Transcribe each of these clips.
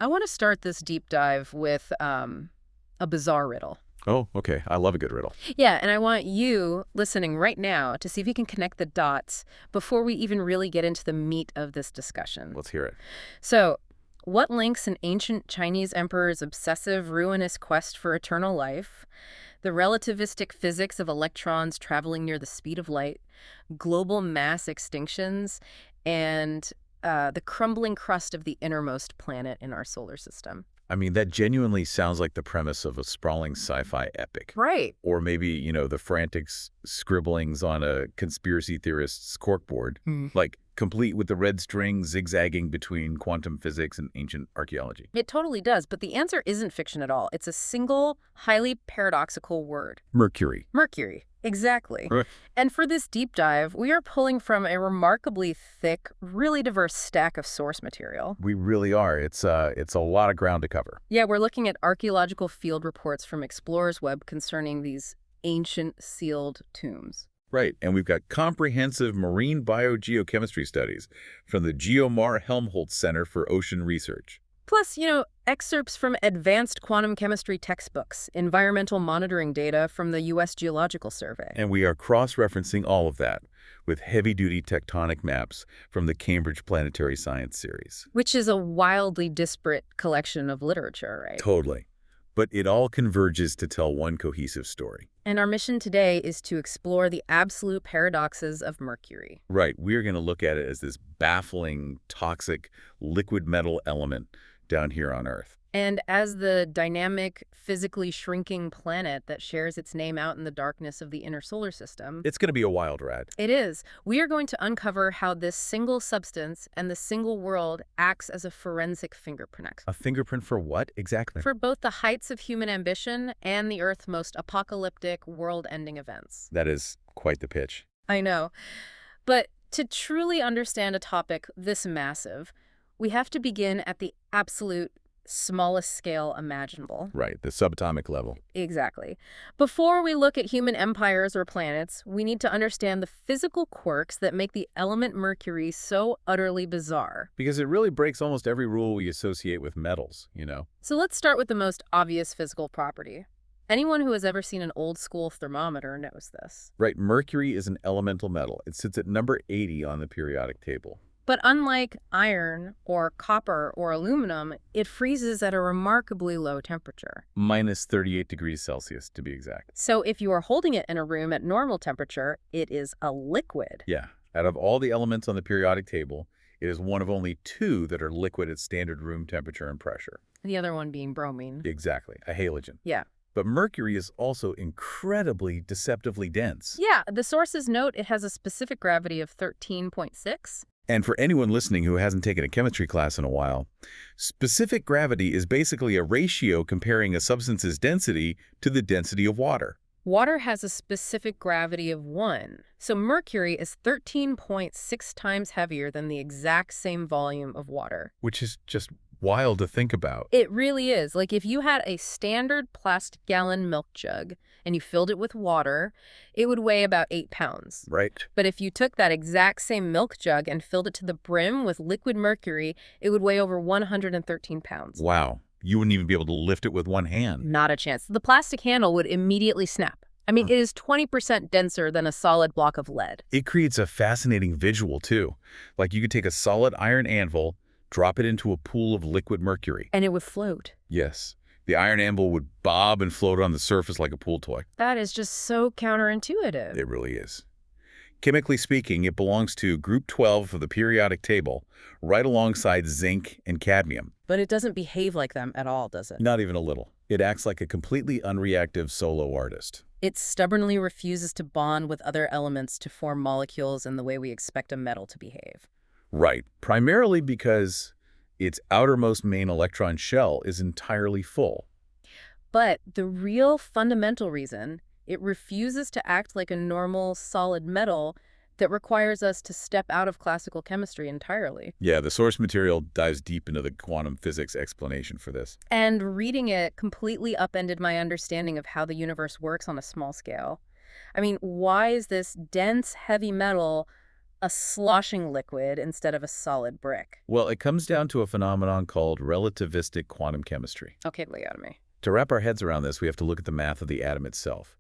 I want to start this deep dive with a bizarre riddle. Oh, okay. I love a good riddle. Yeah, and I want you, listening right now, to see if you can connect the dots before we even really get into the meat of this discussion. Let's hear it. So, what links an ancient Chinese emperor's obsessive, ruinous quest for eternal life, the relativistic physics of electrons traveling near the speed of light, global mass extinctions, and the crumbling crust of the innermost planet in our solar system? I mean, that genuinely sounds like the premise of a sprawling sci-fi epic. Right. Or maybe, the frantic scribblings on a conspiracy theorist's corkboard, like complete with the red string zigzagging between quantum physics and ancient archaeology. It totally does, but the answer isn't fiction at all. It's a single, highly paradoxical word. Mercury. Mercury. Exactly. Right. And for this deep dive, we are pulling from a remarkably thick, really diverse stack of source material. We really are. It's a lot of ground to cover. Yeah, we're looking at archaeological field reports from Explorer's Web concerning these ancient sealed tombs. Right, and we've got comprehensive marine biogeochemistry studies from the Geomar-Helmholtz Center for Ocean Research. Plus, excerpts from advanced quantum chemistry textbooks, environmental monitoring data from the U.S. Geological Survey. And we are cross-referencing all of that with heavy-duty tectonic maps from the Cambridge Planetary Science series. Which is a wildly disparate collection of literature, right? Totally. But it all converges to tell one cohesive story. And our mission today is to explore the absolute paradoxes of Mercury. Right. We're going to look at it as this baffling, toxic, liquid metal element down here on Earth. And as the dynamic, physically shrinking planet that shares its name out in the darkness of the inner solar system. It's going to be a wild ride. It is. We are going to uncover how this single substance and the single world acts as a forensic fingerprint. A fingerprint for what, exactly? For both the heights of human ambition and the Earth's most apocalyptic, world-ending events. That is quite the pitch. I know. But to truly understand a topic this massive, we have to begin at the absolute smallest scale imaginable. Right, the subatomic level. Exactly. Before we look at human empires or planets, we need to understand the physical quirks that make the element Mercury so utterly bizarre. Because it really breaks almost every rule we associate with metals, So let's start with the most obvious physical property. Anyone who has ever seen an old-school thermometer knows this. Right, mercury is an elemental metal. It sits at number 80 on the periodic table. But unlike iron or copper or aluminum, it freezes at a remarkably low temperature. Minus 38 degrees Celsius, to be exact. So if you are holding it in a room at normal temperature, it is a liquid. Yeah. Out of all the elements on the periodic table, it is one of only two that are liquid at standard room temperature and pressure. The other one being bromine. Exactly. A halogen. Yeah. But mercury is also incredibly deceptively dense. Yeah, the sources note it has a specific gravity of 13.6. And for anyone listening who hasn't taken a chemistry class in a while, specific gravity is basically a ratio comparing a substance's density to the density of water. Water has a specific gravity of 1, so mercury is 13.6 times heavier than the exact same volume of water. Which is just wild to think about. It really is. Like if you had a standard plastic gallon milk jug and you filled it with water, it would weigh about 8 pounds. Right. But if you took that exact same milk jug and filled it to the brim with liquid mercury, it would weigh over 113 pounds. Wow. You wouldn't even be able to lift it with one hand. Not a chance. The plastic handle would immediately snap. I mean, it is 20% denser than a solid block of lead. It creates a fascinating visual, too. Like you could take a solid iron anvil, drop it into a pool of liquid mercury. And it would float. Yes. The iron anvil would bob and float on the surface like a pool toy. That is just so counterintuitive. It really is. Chemically speaking, it belongs to group 12 of the periodic table, right alongside zinc and cadmium. But it doesn't behave like them at all, does it? Not even a little. It acts like a completely unreactive solo artist. It stubbornly refuses to bond with other elements to form molecules in the way we expect a metal to behave. Right. Primarily because its outermost main electron shell is entirely full. But the real fundamental reason it refuses to act like a normal solid metal that requires us to step out of classical chemistry entirely. Yeah, the source material dives deep into the quantum physics explanation for this. And reading it completely upended my understanding of how the universe works on a small scale. I mean, why is this dense, heavy metal A sloshing liquid instead of a solid brick. Well, it comes down to a phenomenon called relativistic quantum chemistry. Okay, lay out of me. To wrap our heads around this, we have to look at the math of the atom itself.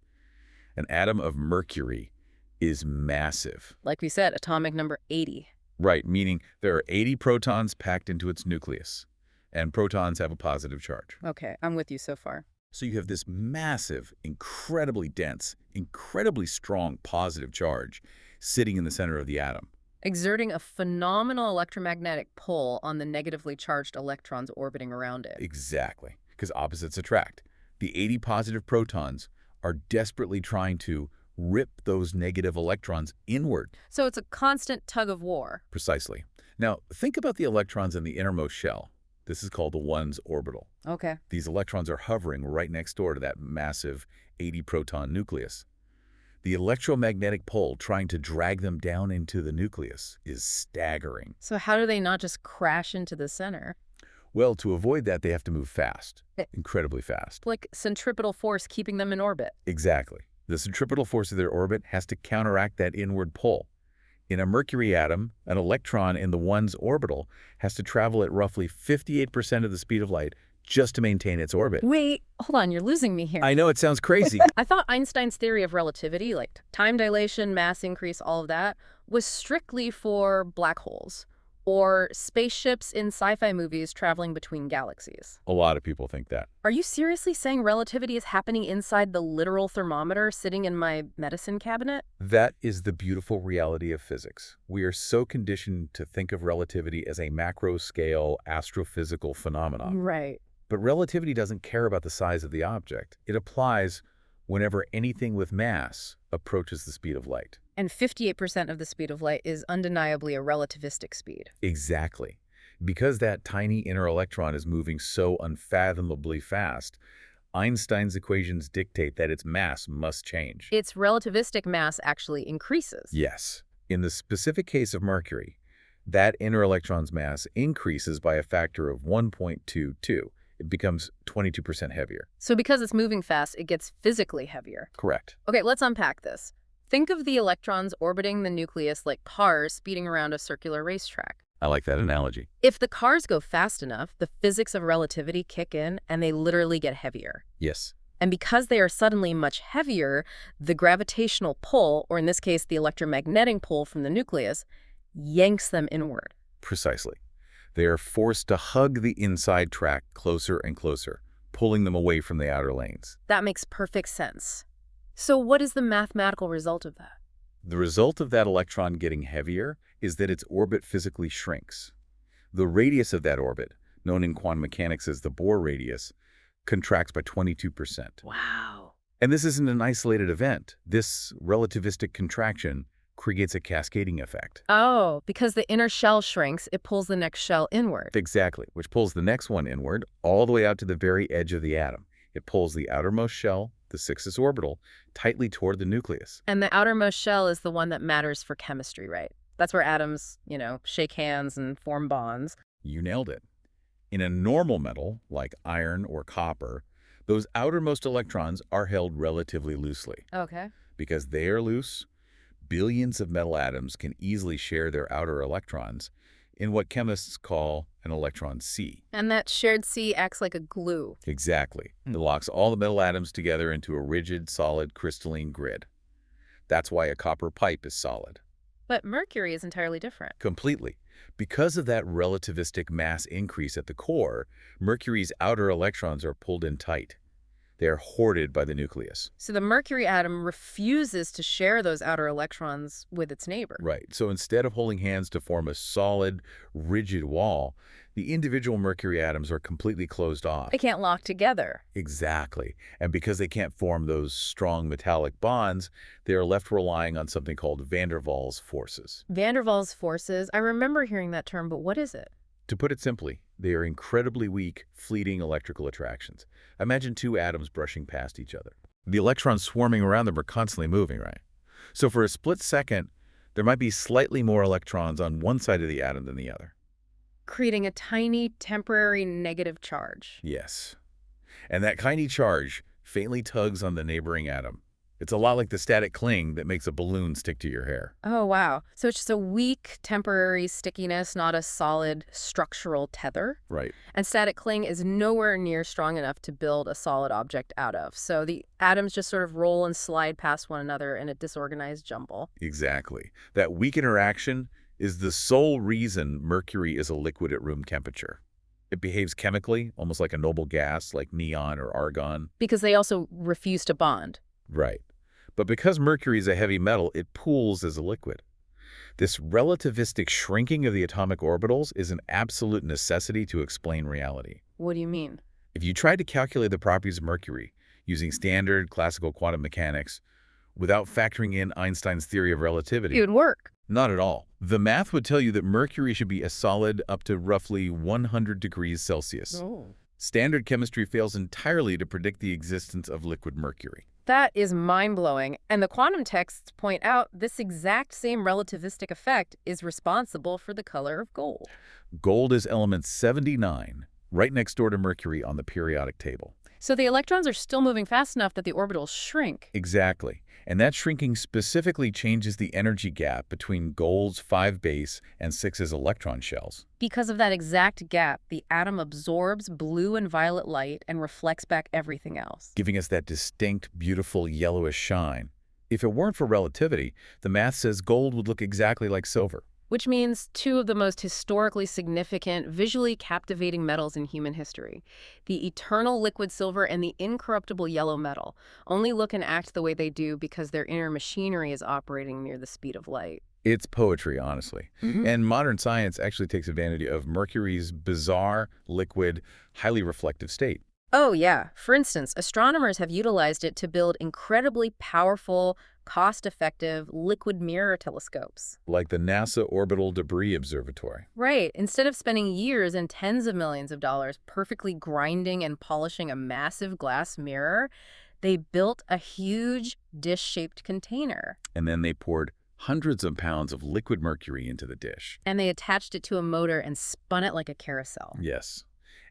An atom of mercury is massive. Like we said, atomic number 80. Right, meaning there are 80 protons packed into its nucleus, and protons have a positive charge. Okay, I'm with you so far. So you have this massive, incredibly dense, incredibly strong positive charge sitting in the center of the atom. Exerting a phenomenal electromagnetic pull on the negatively charged electrons orbiting around it. Exactly, because opposites attract. The 80 positive protons are desperately trying to rip those negative electrons inward. So it's a constant tug of war. Precisely. Now, think about the electrons in the innermost shell. This is called the 1s orbital. Okay. These electrons are hovering right next door to that massive 80-proton nucleus. The electromagnetic pull trying to drag them down into the nucleus is staggering. So how do they not just crash into the center? Well, to avoid that, they have to move fast, incredibly fast. Like centripetal force keeping them in orbit. Exactly. The centripetal force of their orbit has to counteract that inward pull. In a Mercury atom, an electron in the 1s orbital has to travel at roughly 58% of the speed of light just to maintain its orbit. Wait, hold on, you're losing me here. I know it sounds crazy. I thought Einstein's theory of relativity, like time dilation, mass increase, all of that, was strictly for black holes or spaceships in sci-fi movies traveling between galaxies. A lot of people think that. Are you seriously saying relativity is happening inside the literal thermometer sitting in my medicine cabinet? That is the beautiful reality of physics. We are so conditioned to think of relativity as a macro-scale astrophysical phenomenon. Right. But relativity doesn't care about the size of the object. It applies whenever anything with mass approaches the speed of light. And 58% of the speed of light is undeniably a relativistic speed. Exactly. Because that tiny inner electron is moving so unfathomably fast, Einstein's equations dictate that its mass must change. Its relativistic mass actually increases. Yes. In the specific case of Mercury, that inner electron's mass increases by a factor of 1.22. It becomes 22% heavier. So because it's moving fast, it gets physically heavier. Correct. Okay, let's unpack this. Think of the electrons orbiting the nucleus like cars speeding around a circular racetrack. I like that analogy. If the cars go fast enough, the physics of relativity kick in and they literally get heavier. Yes. And because they are suddenly much heavier, the gravitational pull, or in this case, the electromagnetic pull from the nucleus, yanks them inward. Precisely. They are forced to hug the inside track closer and closer, pulling them away from the outer lanes. That makes perfect sense. So what is the mathematical result of that? The result of that electron getting heavier is that its orbit physically shrinks. The radius of that orbit, known in quantum mechanics as the Bohr radius, contracts by 22%. Wow. And this isn't an isolated event. This relativistic contraction creates a cascading effect. Oh, because the inner shell shrinks, it pulls the next shell inward. Exactly, which pulls the next one inward all the way out to the very edge of the atom. It pulls the outermost shell, the 6s orbital, tightly toward the nucleus. And the outermost shell is the one that matters for chemistry, right? That's where atoms, shake hands and form bonds. You nailed it. In a normal metal, like iron or copper, those outermost electrons are held relatively loosely. Okay. Because they are loose, billions of metal atoms can easily share their outer electrons in what chemists call an electron sea. And that shared sea acts like a glue. Exactly. It locks all the metal atoms together into a rigid, solid, crystalline grid. That's why a copper pipe is solid. But mercury is entirely different. Completely. Because of that relativistic mass increase at the core, Mercury's outer electrons are pulled in tight. They are hoarded by the nucleus. So the mercury atom refuses to share those outer electrons with its neighbor. Right. So instead of holding hands to form a solid, rigid wall, the individual mercury atoms are completely closed off. They can't lock together. Exactly. And because they can't form those strong metallic bonds, they are left relying on something called van der Waals forces. Van der Waals forces, I remember hearing that term, but what is it? To put it simply, they are incredibly weak, fleeting electrical attractions. Imagine two atoms brushing past each other. The electrons swarming around them are constantly moving, right? So for a split second, there might be slightly more electrons on one side of the atom than the other. Creating a tiny, temporary negative charge. Yes. And that tiny charge faintly tugs on the neighboring atom, It's a lot like the static cling that makes a balloon stick to your hair. Oh, wow. So it's just a weak, temporary stickiness, not a solid structural tether. Right. And static cling is nowhere near strong enough to build a solid object out of. So the atoms just sort of roll and slide past one another in a disorganized jumble. Exactly. That weak interaction is the sole reason mercury is a liquid at room temperature. It behaves chemically, almost like a noble gas, like neon or argon. Because they also refuse to bond. Right. But because mercury is a heavy metal, it pools as a liquid. This relativistic shrinking of the atomic orbitals is an absolute necessity to explain reality. What do you mean? If you tried to calculate the properties of mercury using standard classical quantum mechanics without factoring in Einstein's theory of It relativity, would work. not at all. The math would tell you that mercury should be a solid up to roughly 100 degrees Celsius. Oh. Standard chemistry fails entirely to predict the existence of liquid mercury. That is mind-blowing. And the quantum texts point out this exact same relativistic effect is responsible for the color of gold. Gold is element 79, right next door to mercury on the periodic table. So the electrons are still moving fast enough that the orbitals shrink. Exactly. And that shrinking specifically changes the energy gap between gold's 5 base and 6's electron shells. Because of that exact gap, the atom absorbs blue and violet light and reflects back everything else. Giving us that distinct, beautiful yellowish shine. If it weren't for relativity, the math says gold would look exactly like silver. Which means two of the most historically significant, visually captivating metals in human history. The eternal liquid silver and the incorruptible yellow metal only look and act the way they do because their inner machinery is operating near the speed of light. It's poetry, honestly. And modern science actually takes advantage of Mercury's bizarre, liquid, highly reflective state. Oh, yeah. For instance, astronomers have utilized it to build incredibly powerful, cost-effective liquid mirror telescopes. Like the NASA Orbital Debris Observatory. Right. Instead of spending years and tens of millions of dollars perfectly grinding and polishing a massive glass mirror, they built a huge dish-shaped container. And then they poured hundreds of pounds of liquid mercury into the dish. And they attached it to a motor and spun it like a carousel. Yes.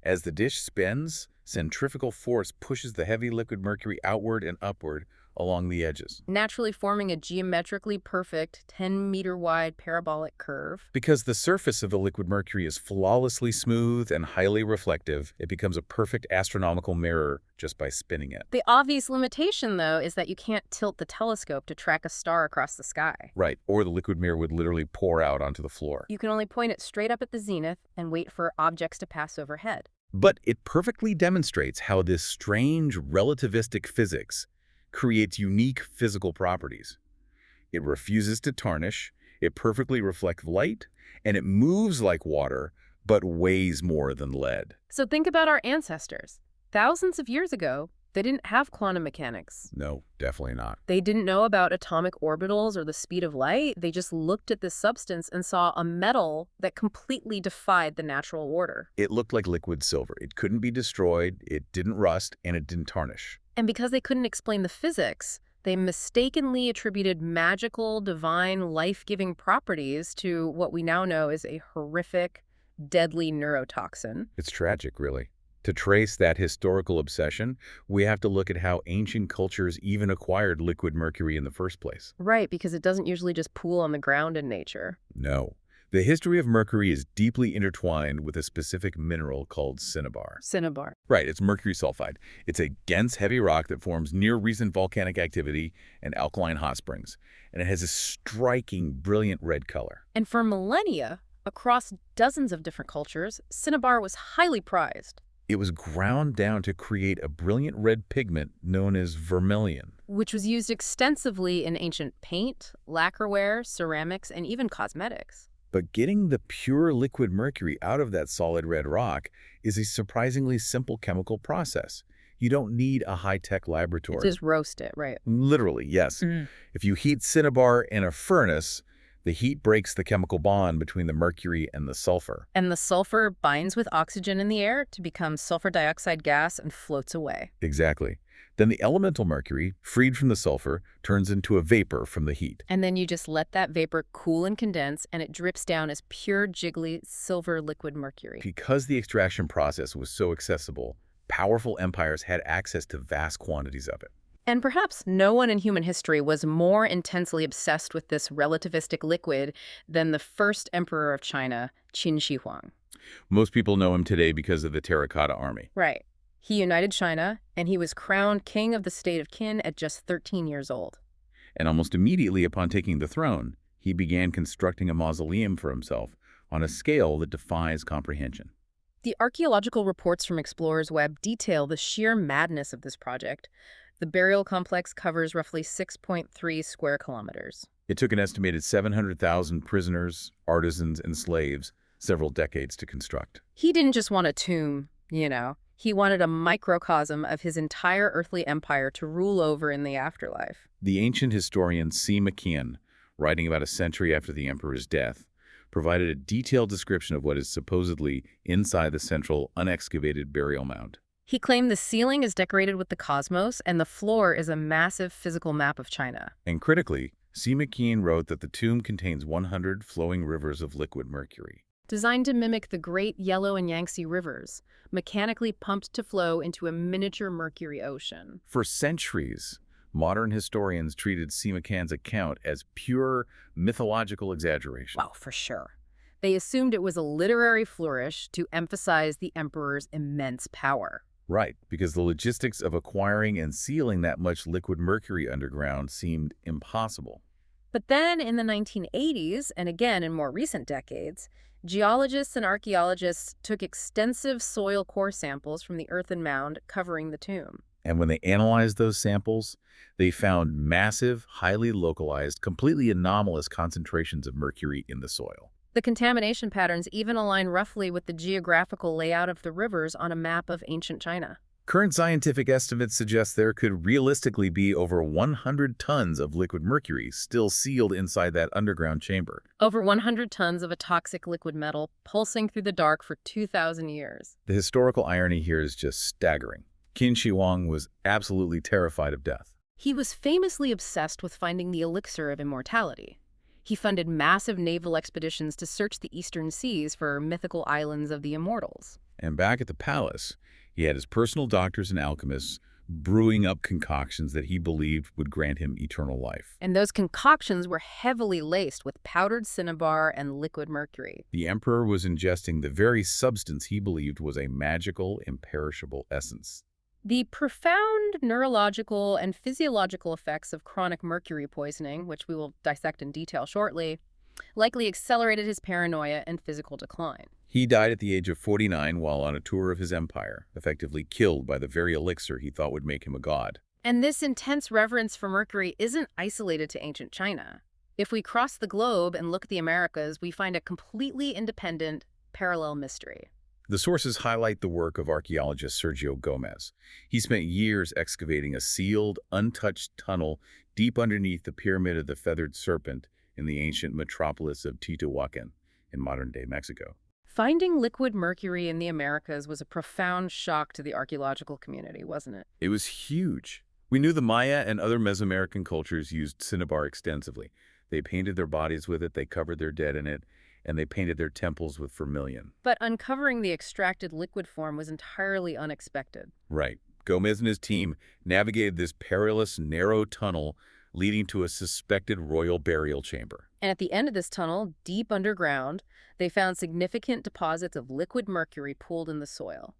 As the dish spins, centrifugal force pushes the heavy liquid mercury outward and upward along the edges. Naturally forming a geometrically perfect 10-meter-wide parabolic curve. Because the surface of the liquid mercury is flawlessly smooth and highly reflective, it becomes a perfect astronomical mirror just by spinning it. The obvious limitation, though, is that you can't tilt the telescope to track a star across the sky. Right, or the liquid mirror would literally pour out onto the floor. You can only point it straight up at the zenith and wait for objects to pass overhead. But it perfectly demonstrates how this strange relativistic physics creates unique physical properties. It refuses to tarnish, it perfectly reflects light, and it moves like water, but weighs more than lead. So think about our ancestors. Thousands of years ago, they didn't have quantum mechanics. No, definitely not. They didn't know about atomic orbitals or the speed of light. They just looked at this substance and saw a metal that completely defied the natural order. It looked like liquid silver. It couldn't be destroyed, it didn't rust, and it didn't tarnish. And because they couldn't explain the physics, they mistakenly attributed magical, divine, life-giving properties to what we now know is a horrific, deadly neurotoxin. It's tragic, really. To trace that historical obsession, we have to look at how ancient cultures even acquired liquid mercury in the first place. Right, because it doesn't usually just pool on the ground in nature. No. The history of mercury is deeply intertwined with a specific mineral called cinnabar. Cinnabar. Right, it's mercury sulfide. It's a dense, heavy rock that forms near recent volcanic activity and alkaline hot springs, and it has a striking, brilliant red color. And for millennia, across dozens of different cultures, cinnabar was highly prized. It was ground down to create a brilliant red pigment known as vermilion, which was used extensively in ancient paint, lacquerware, ceramics, and even cosmetics. But getting the pure liquid mercury out of that solid red rock is a surprisingly simple chemical process. You don't need a high-tech laboratory. Just roast it, right? Literally, yes. If you heat cinnabar in a furnace, the heat breaks the chemical bond between the mercury and the sulfur. And the sulfur binds with oxygen in the air to become sulfur dioxide gas and floats away. Exactly. Then the elemental mercury, freed from the sulfur, turns into a vapor from the heat. And then you just let that vapor cool and condense, and it drips down as pure, jiggly, silver liquid mercury. Because the extraction process was so accessible, powerful empires had access to vast quantities of it. And perhaps no one in human history was more intensely obsessed with this relativistic liquid than the first emperor of China, Qin Shi Huang. Most people know him today because of the Terracotta Army. Right. He united China, and he was crowned king of the state of Qin at just 13 years old. And almost immediately upon taking the throne, he began constructing a mausoleum for himself on a scale that defies comprehension. The archaeological reports from Explorers Web detail the sheer madness of this project. The burial complex covers roughly 6.3 square kilometers. It took an estimated 700,000 prisoners, artisans, and slaves several decades to construct. He didn't just want a tomb, you know. He wanted a microcosm of his entire earthly empire to rule over in the afterlife. The ancient historian C. McKeon, writing about a century after the emperor's death, provided a detailed description of what is supposedly inside the central, unexcavated burial mound. He claimed the ceiling is decorated with the cosmos and the floor is a massive physical map of China. And critically, C. McKeon wrote that the tomb contains 100 flowing rivers of liquid mercury. Designed to mimic the great Yellow and Yangtze rivers, mechanically pumped to flow into a miniature mercury ocean. For centuries, modern historians treated C. McKeon's account as pure mythological exaggeration. Well, for sure. They assumed it was a literary flourish to emphasize the emperor's immense power. Right, because the logistics of acquiring and sealing that much liquid mercury underground seemed impossible. But then in the 1980s, and again in more recent decades, geologists and archaeologists took extensive soil core samples from the earthen mound covering the tomb. And when they analyzed those samples, they found massive, highly localized, completely anomalous concentrations of mercury in the soil. The contamination patterns even align roughly with the geographical layout of the rivers on a map of ancient China. Current scientific estimates suggest there could realistically be over 100 tons of liquid mercury still sealed inside that underground chamber. Over 100 tons of a toxic liquid metal pulsing through the dark for 2,000 years. The historical irony here is just staggering. Qin Shi Huang was absolutely terrified of death. He was famously obsessed with finding the elixir of immortality. He funded massive naval expeditions to search the eastern seas for mythical islands of the immortals. And back at the palace, he had his personal doctors and alchemists brewing up concoctions that he believed would grant him eternal life. And those concoctions were heavily laced with powdered cinnabar and liquid mercury. The emperor was ingesting the very substance he believed was a magical, imperishable essence. The profound neurological and physiological effects of chronic mercury poisoning, which we will dissect in detail shortly, likely accelerated his paranoia and physical decline. He died at the age of 49 while on a tour of his empire, effectively killed by the very elixir he thought would make him a god. And this intense reverence for mercury isn't isolated to ancient China. If we cross the globe and look at the Americas, we find a completely independent, parallel mystery. The sources highlight the work of archaeologist Sergio Gomez. He spent years excavating a sealed, untouched tunnel deep underneath the Pyramid of the Feathered Serpent in the ancient metropolis of Teotihuacan in modern-day Mexico. Finding liquid mercury in the Americas was a profound shock to the archaeological community, wasn't it? It was huge. We knew the Maya and other Mesoamerican cultures used cinnabar extensively. They painted their bodies with it, they covered their dead in it, and they painted their temples with vermilion. But uncovering the extracted liquid form was entirely unexpected. Right. Gomez and his team navigated this perilous, narrow tunnel leading to a suspected royal burial chamber. And at the end of this tunnel, deep underground, they found significant deposits of liquid mercury pooled in the soil.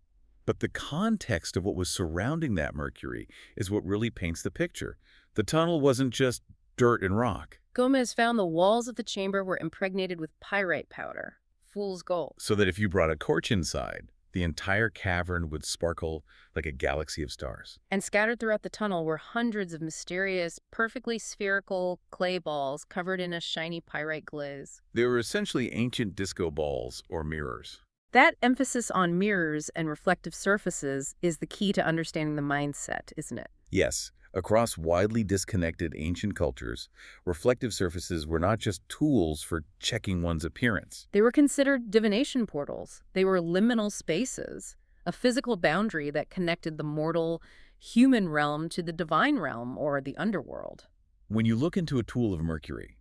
But the context of what was surrounding that mercury is what really paints the picture. The tunnel wasn't just dirt and rock. Gomez found the walls of the chamber were impregnated with pyrite powder, fool's gold. So that if you brought a torch inside, the entire cavern would sparkle like a galaxy of stars. And scattered throughout the tunnel were hundreds of mysterious, perfectly spherical clay balls covered in a shiny pyrite glaze. They were essentially ancient disco balls or mirrors. That emphasis on mirrors and reflective surfaces is the key to understanding the mindset, isn't it? Yes. Across widely disconnected ancient cultures, reflective surfaces were not just tools for checking one's appearance. They were considered divination portals. They were liminal spaces, a physical boundary that connected the mortal, human realm to the divine realm or the underworld. When you look into a tool of mercury,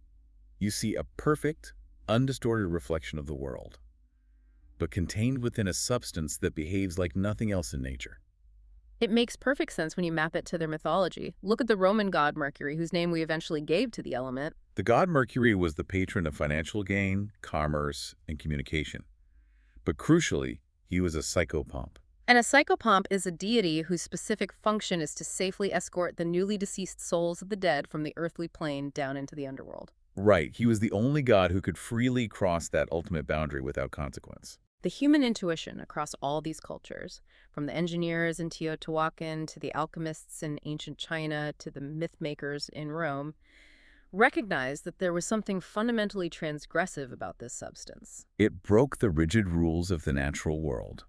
you see a perfect, undistorted reflection of the world, but contained within a substance that behaves like nothing else in nature. It makes perfect sense when you map it to their mythology. Look at the Roman god Mercury, whose name we eventually gave to the element. The god Mercury was the patron of financial gain, commerce, and communication. But crucially, he was a psychopomp. And a psychopomp is a deity whose specific function is to safely escort the newly deceased souls of the dead from the earthly plane down into the underworld. Right, he was the only god who could freely cross that ultimate boundary without consequence. The human intuition across all these cultures, from the engineers in Teotihuacan to the alchemists in ancient China to the myth makers in Rome, recognized that there was something fundamentally transgressive about this substance. It broke the rigid rules of the natural world.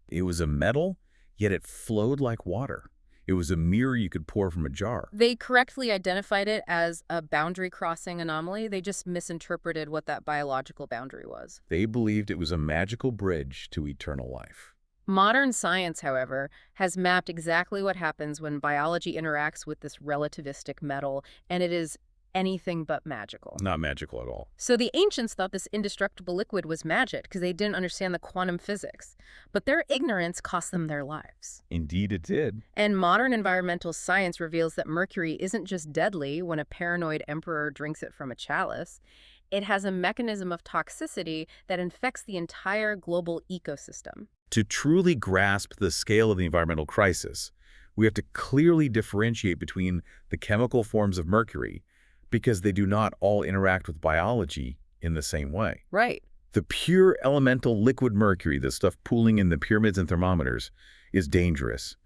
It was a metal, yet it flowed like water. It was a mirror you could pour from a jar. They correctly identified it as a boundary crossing anomaly. They just misinterpreted what that biological boundary was. They believed it was a magical bridge to eternal life. Modern science, however, has mapped exactly what happens when biology interacts with this relativistic metal, and it is anything but magical. Not magical at all. So the ancients thought this indestructible liquid was magic because they didn't understand the quantum physics, but their ignorance cost them their lives. Indeed it did. And modern environmental science reveals that mercury isn't just deadly when a paranoid emperor drinks it from a chalice. It has a mechanism of toxicity that infects the entire global ecosystem. To truly grasp the scale of the environmental crisis, we have to clearly differentiate between the chemical forms of mercury because they do not all interact with biology in the same way. Right. The pure elemental liquid mercury, the stuff pooling in the pyramids and thermometers, is dangerous.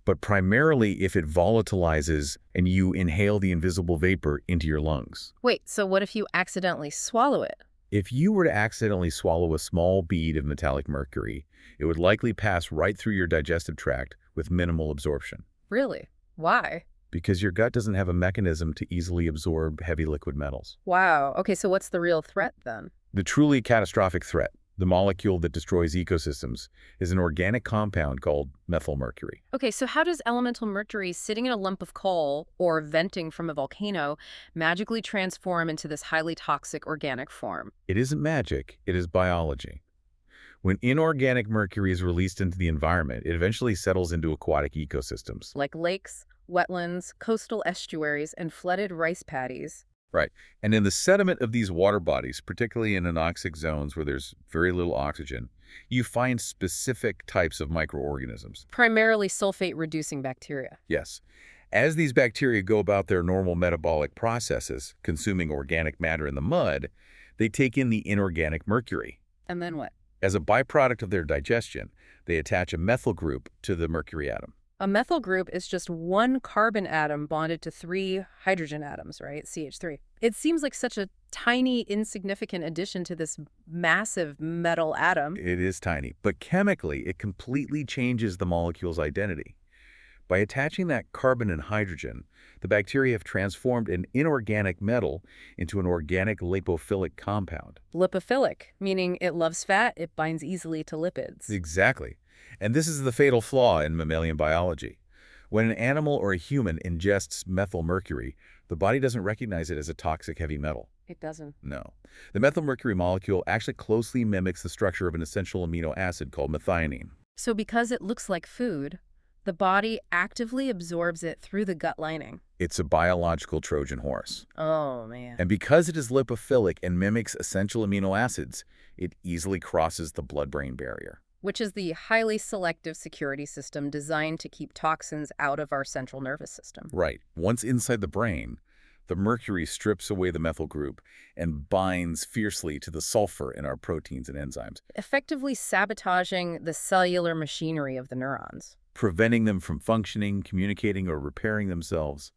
But primarily if it volatilizes and you inhale the invisible vapor into your lungs. Wait, so what if you accidentally swallow it? If you were to accidentally swallow a small bead of metallic mercury, it would likely pass right through your digestive tract with minimal absorption. Really? Why? Because your gut doesn't have a mechanism to easily absorb heavy liquid metals. Wow. Okay, so what's the real threat then? The truly catastrophic threat, the molecule that destroys ecosystems, is an organic compound called methylmercury. Okay, so how does elemental mercury sitting in a lump of coal or venting from a volcano magically transform into this highly toxic organic form? It isn't magic, it is biology. When inorganic mercury is released into the environment, it eventually settles into aquatic ecosystems. Like lakes, wetlands, coastal estuaries, and flooded rice paddies. Right. And in the sediment of these water bodies, particularly in anoxic zones where there's very little oxygen, you find specific types of microorganisms. Primarily sulfate-reducing bacteria. Yes. As these bacteria go about their normal metabolic processes, consuming organic matter in the mud, they take in the inorganic mercury. And then what? As a byproduct of their digestion, they attach a methyl group to the mercury atom. A methyl group is just one carbon atom bonded to 3 hydrogen atoms, right? CH3. It seems like such a tiny, insignificant addition to this massive metal atom. It is tiny, but chemically, it completely changes the molecule's identity. By attaching that carbon and hydrogen, the bacteria have transformed an inorganic metal into an organic lipophilic compound. Lipophilic, meaning it loves fat, it binds easily to lipids. Exactly. And this is the fatal flaw in mammalian biology. When an animal or a human ingests methylmercury, the body doesn't recognize it as a toxic heavy metal. It doesn't. No. The methylmercury molecule actually closely mimics the structure of an essential amino acid called methionine. So because it looks like food, the body actively absorbs it through the gut lining. It's a biological Trojan horse. Oh, man. And because it is lipophilic and mimics essential amino acids, it easily crosses the blood-brain barrier. Which is the highly selective security system designed to keep toxins out of our central nervous system. Right. Once inside the brain, the mercury strips away the methyl group and binds fiercely to the sulfur in our proteins and enzymes, Effectively sabotaging the cellular machinery of the neurons. preventing them from functioning, communicating, or repairing themselves.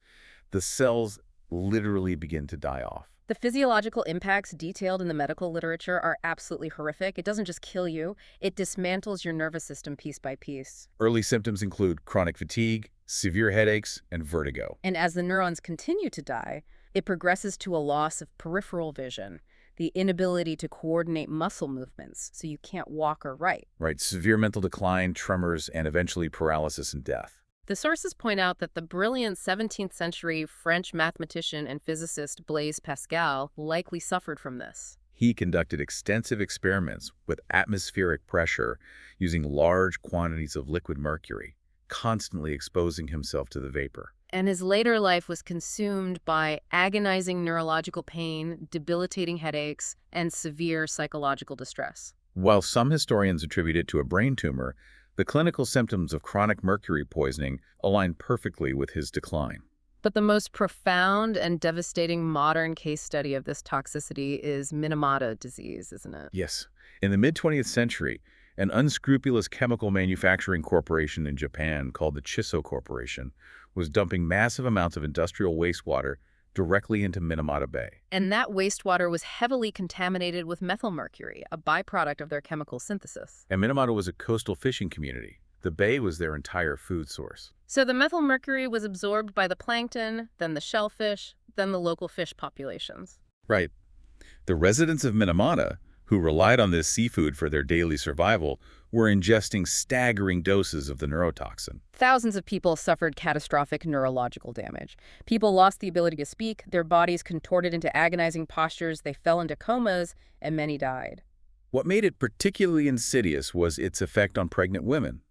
The cells literally begin to die off. The physiological impacts detailed in the medical literature are absolutely horrific. It doesn't just kill you, it dismantles your nervous system piece by piece. Early symptoms include chronic fatigue, severe headaches, and vertigo. And as the neurons continue to die, it progresses to a loss of peripheral vision, the inability to coordinate muscle movements, so you can't walk or write. Right, severe mental decline, tremors, and eventually paralysis and death. The sources point out that the brilliant 17th century French mathematician and physicist Blaise Pascal likely suffered from this. He conducted extensive experiments with atmospheric pressure using large quantities of liquid mercury, constantly exposing himself to the vapor. And his later life was consumed by agonizing neurological pain, debilitating headaches, and severe psychological distress. While some historians attribute it to a brain tumor, the clinical symptoms of chronic mercury poisoning align perfectly with his decline. But the most profound and devastating modern case study of this toxicity is Minamata disease, isn't it? Yes, in the mid-20th century, an unscrupulous chemical manufacturing corporation in Japan called the Chiso Corporation was dumping massive amounts of industrial wastewater directly into Minamata Bay. And that wastewater was heavily contaminated with methylmercury, a byproduct of their chemical synthesis. And Minamata was a coastal fishing community. The bay was their entire food source. So the methylmercury was absorbed by the plankton, then the shellfish, then the local fish populations. Right. The residents of Minamata, who relied on this seafood for their daily survival, were ingesting staggering doses of the neurotoxin. Thousands of people suffered catastrophic neurological damage. People lost the ability to speak, their bodies contorted into agonizing postures, they fell into comas, and many died. What made it particularly insidious was its effect on pregnant women.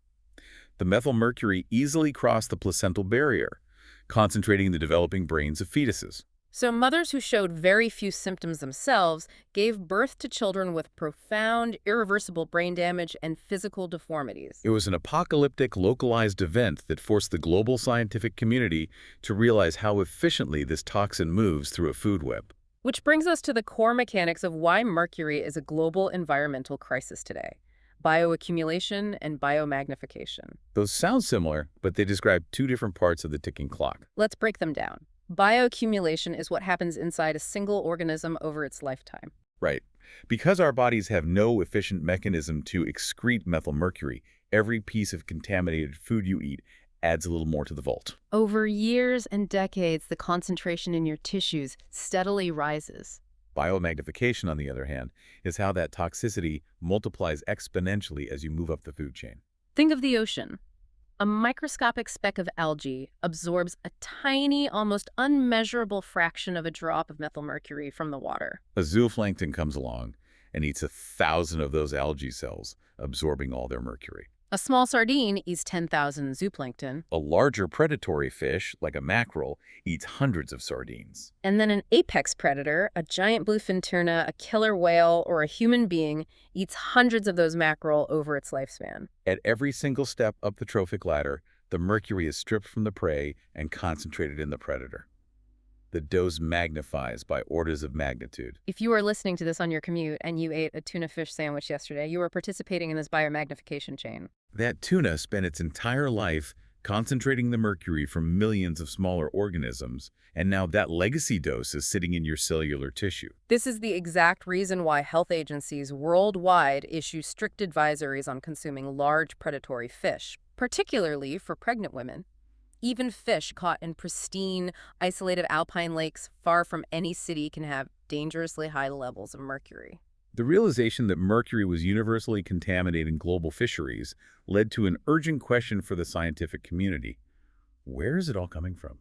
The methylmercury easily crossed the placental barrier, concentrating in the developing brains of fetuses. So mothers who showed very few symptoms themselves gave birth to children with profound, irreversible brain damage and physical deformities. It was an apocalyptic, localized event that forced the global scientific community to realize how efficiently this toxin moves through a food web. Which brings us to the core mechanics of why mercury is a global environmental crisis today: bioaccumulation and biomagnification. Those sound similar, but they describe two different parts of the ticking clock. Let's break them down. Bioaccumulation is what happens inside a single organism over its lifetime. Right. Because our bodies have no efficient mechanism to excrete methylmercury, every piece of contaminated food you eat adds a little more to the vault. Over years and decades, the concentration in your tissues steadily rises. Biomagnification, on the other hand, is how that toxicity multiplies exponentially as you move up the food chain. Think of the ocean. A microscopic speck of algae absorbs a tiny, almost unmeasurable fraction of a drop of methylmercury from the water. A zooplankton comes along and eats 1,000 of those algae cells, absorbing all their mercury. A small sardine eats 10,000 zooplankton. A larger predatory fish, like a mackerel, eats hundreds of sardines. And then an apex predator, a giant bluefin tuna, a killer whale, or a human being, eats hundreds of those mackerel over its lifespan. At every single step up the trophic ladder, the mercury is stripped from the prey and concentrated in the predator. The dose magnifies by orders of magnitude. If you are listening to this on your commute and you ate a tuna fish sandwich yesterday, you are participating in this biomagnification chain. That tuna spent its entire life concentrating the mercury from millions of smaller organisms, and now that legacy dose is sitting in your cellular tissue. This is the exact reason why health agencies worldwide issue strict advisories on consuming large predatory fish, particularly for pregnant women. Even fish caught in pristine, isolated alpine lakes far from any city can have dangerously high levels of mercury. The realization that mercury was universally contaminating global fisheries led to an urgent question for the scientific community. Where is it all coming from?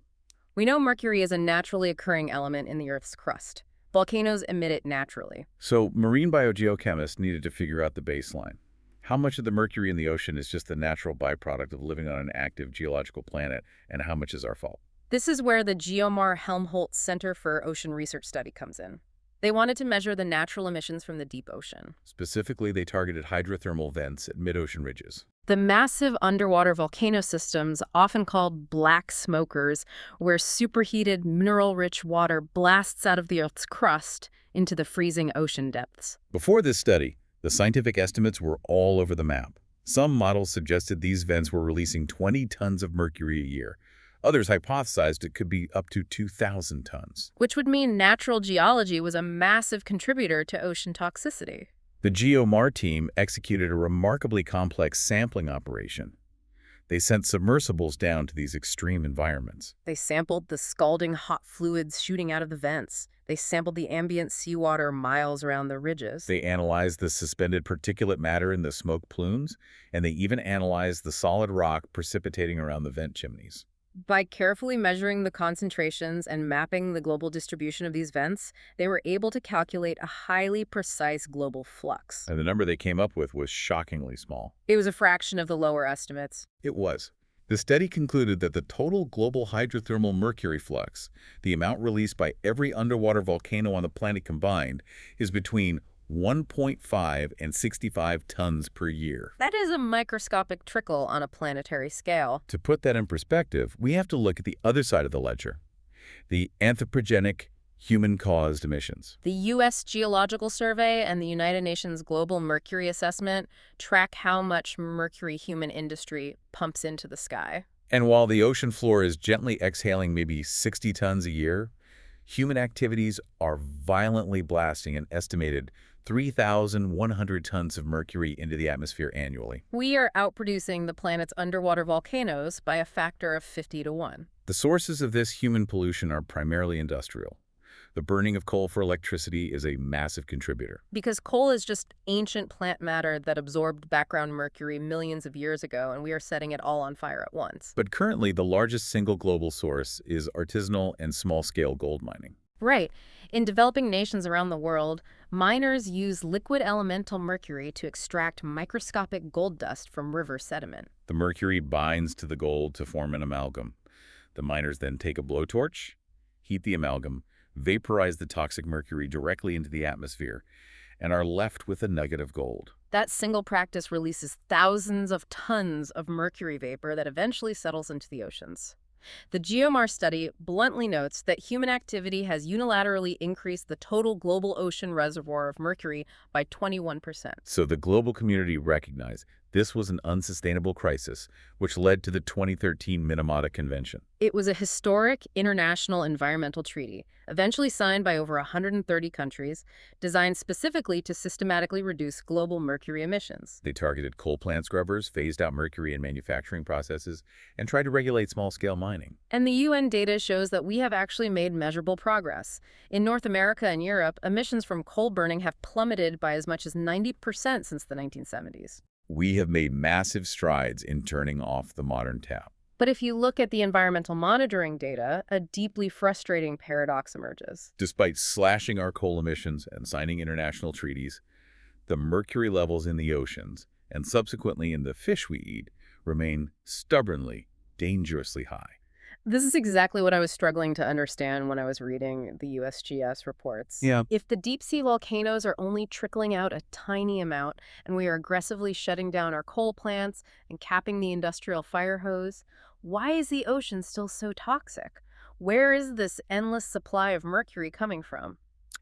We know mercury is a naturally occurring element in the Earth's crust. Volcanoes emit it naturally. So marine biogeochemists needed to figure out the baseline. How much of the mercury in the ocean is just the natural byproduct of living on an active geological planet, and how much is our fault? This is where the Geomar-Helmholtz Center for Ocean Research Study comes in. They wanted to measure the natural emissions from the deep ocean. Specifically, they targeted hydrothermal vents at mid-ocean ridges. The massive underwater volcano systems, often called black smokers, where superheated, mineral-rich water blasts out of the Earth's crust into the freezing ocean depths. Before this study, the scientific estimates were all over the map. Some models suggested these vents were releasing 20 tons of mercury a year. Others hypothesized it could be up to 2,000 tons. Which would mean natural geology was a massive contributor to ocean toxicity. The GeoMar team executed a remarkably complex sampling operation. They sent submersibles down to these extreme environments. They sampled the scalding hot fluids shooting out of the vents. They sampled the ambient seawater miles around the ridges. They analyzed the suspended particulate matter in the smoke plumes, and they even analyzed the solid rock precipitating around the vent chimneys. By carefully measuring the concentrations and mapping the global distribution of these vents, they were able to calculate a highly precise global flux. And the number they came up with was shockingly small. It was a fraction of the lower estimates. It was. The study concluded that the total global hydrothermal mercury flux, the amount released by every underwater volcano on the planet combined, is between 1.5 and 65 tons per year. That is a microscopic trickle on a planetary scale. To put that in perspective, we have to look at the other side of the ledger, the anthropogenic, human-caused emissions. The U.S. Geological Survey and the United Nations Global Mercury Assessment track how much mercury human industry pumps into the sky. And while the ocean floor is gently exhaling maybe 60 tons a year, human activities are violently blasting an estimated 3,100 tons of mercury into the atmosphere annually. We are outproducing the planet's underwater volcanoes by a factor of 50 to 1. The sources of this human pollution are primarily industrial. The burning of coal for electricity is a massive contributor. Because coal is just ancient plant matter that absorbed background mercury millions of years ago, and we are setting it all on fire at once. But currently, the largest single global source is artisanal and small-scale gold mining. Right. In developing nations around the world, miners use liquid elemental mercury to extract microscopic gold dust from river sediment. The mercury binds to the gold to form an amalgam. The miners then take a blowtorch, heat the amalgam, vaporize the toxic mercury directly into the atmosphere, and are left with a nugget of gold. That single practice releases thousands of tons of mercury vapor that eventually settles into the oceans. The GeoMar study bluntly notes that human activity has unilaterally increased the total global ocean reservoir of mercury by 21%. So the global community recognized this was an unsustainable crisis, which led to the 2013 Minamata Convention. It was a historic international environmental treaty, eventually signed by over 130 countries, designed specifically to systematically reduce global mercury emissions. They targeted coal plant scrubbers, phased out mercury in manufacturing processes, and tried to regulate small-scale mining. And the UN data shows that we have actually made measurable progress. In North America and Europe, emissions from coal burning have plummeted by as much as 90% since the 1970s. We have made massive strides in turning off the modern tap. But if you look at the environmental monitoring data, a deeply frustrating paradox emerges. Despite slashing our coal emissions and signing international treaties, the mercury levels in the oceans, and subsequently in the fish we eat, remain stubbornly, dangerously high. This is exactly what I was struggling to understand when I was reading the USGS reports. Yeah. If the deep-sea volcanoes are only trickling out a tiny amount, and we are aggressively shutting down our coal plants and capping the industrial fire hose, why is the ocean still so toxic? Where is this endless supply of mercury coming from?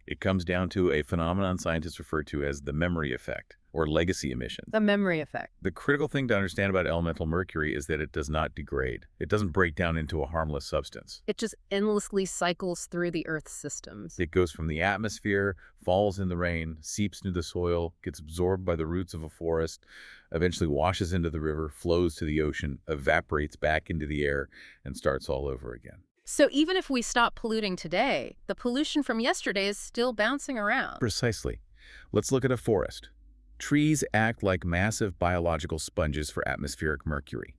It comes down to a phenomenon scientists refer to as the memory effect, or legacy emissions. The memory effect. The critical thing to understand about elemental mercury is that it does not degrade. It doesn't break down into a harmless substance. It just endlessly cycles through the Earth's systems. It goes from the atmosphere, falls in the rain, seeps into the soil, gets absorbed by the roots of a forest, eventually washes into the river, flows to the ocean, evaporates back into the air, and starts all over again. So even if we stop polluting today, the pollution from yesterday is still bouncing around. Precisely. Let's look at a forest. Trees act like massive biological sponges for atmospheric mercury.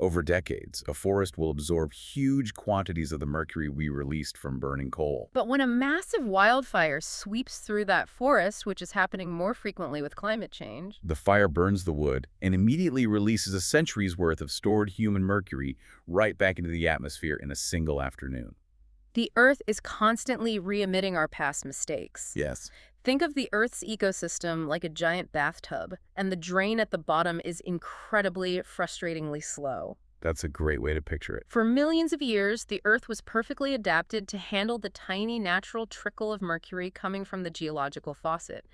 Over decades, a forest will absorb huge quantities of the mercury we released from burning coal. But when a massive wildfire sweeps through that forest, which is happening more frequently with climate change, The fire burns the wood and immediately releases a century's worth of stored human mercury right back into the atmosphere in a single afternoon. the Earth is constantly re-emitting our past mistakes. Yes. Think of the Earth's ecosystem like a giant bathtub, and the drain at the bottom is incredibly, frustratingly slow. That's a great way to picture it. For millions of years, the Earth was perfectly adapted to handle the tiny natural trickle of mercury coming from the geological faucet.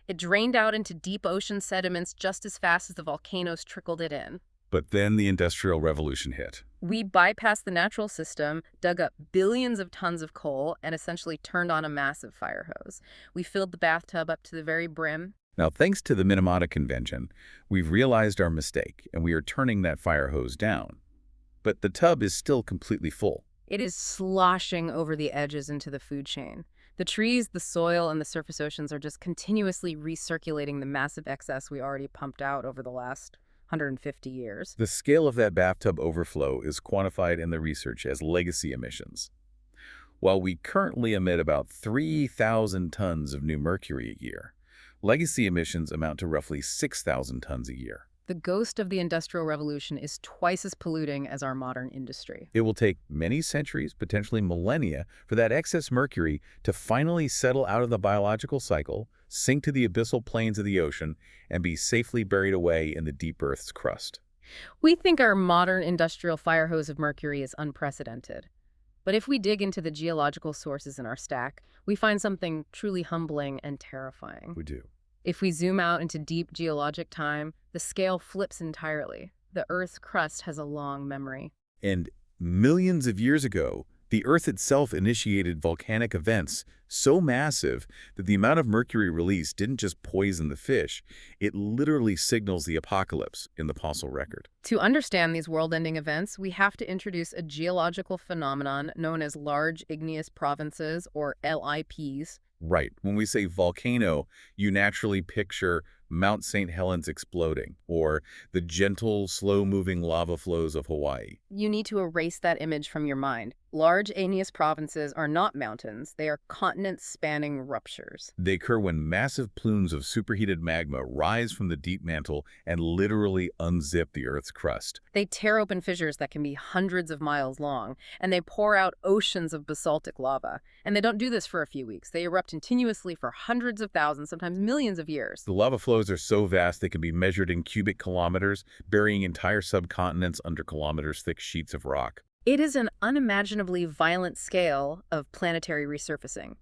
It drained out into deep ocean sediments just as fast as the volcanoes trickled it in. But then the Industrial Revolution hit. We bypassed the natural system, dug up billions of tons of coal, and essentially turned on a massive fire hose. We filled the bathtub up to the very brim. Now, thanks to the Minamata Convention, we've realized our mistake, and we are turning that fire hose down. But the tub is still completely full. It is sloshing over the edges into the food chain. The trees, the soil, and the surface oceans are just continuously recirculating the massive excess we already pumped out over the last 150 years. The scale of that bathtub overflow is quantified in the research as legacy emissions. While we currently emit about 3,000 tons of new mercury a year, legacy emissions amount to roughly 6,000 tons a year. The ghost of the Industrial Revolution is twice as polluting as our modern industry. It will take many centuries, potentially millennia, for that excess mercury to finally settle out of the biological cycle, sink to the abyssal plains of the ocean, and be safely buried away in the deep Earth's crust. We think our modern industrial fire hose of mercury is unprecedented. But if we dig into the geological sources in our stack, we find something truly humbling and terrifying. We do. If we zoom out into deep geologic time, the scale flips entirely. The Earth's crust has a long memory. And millions of years ago, the Earth itself initiated volcanic events so massive that the amount of mercury released didn't just poison the fish, it literally signals the apocalypse in the fossil record. To understand these world-ending events, we have to introduce a geological phenomenon known as large igneous provinces, or LIPs. Right. When we say volcano, you naturally picture Mount St. Helens exploding, or the gentle, slow-moving lava flows of Hawaii. You need to erase that image from your mind. Large igneous provinces are not mountains. They are continent-spanning ruptures. They occur when massive plumes of superheated magma rise from the deep mantle and literally unzip the Earth's crust. They tear open fissures that can be hundreds of miles long, and they pour out oceans of basaltic lava. And they don't do this for a few weeks. They erupt continuously for hundreds of thousands, sometimes millions of years. The lava flows are so vast they can be measured in cubic kilometers, burying entire subcontinents under kilometers-thick sheets of rock. It is an unimaginably violent scale of planetary resurfacing.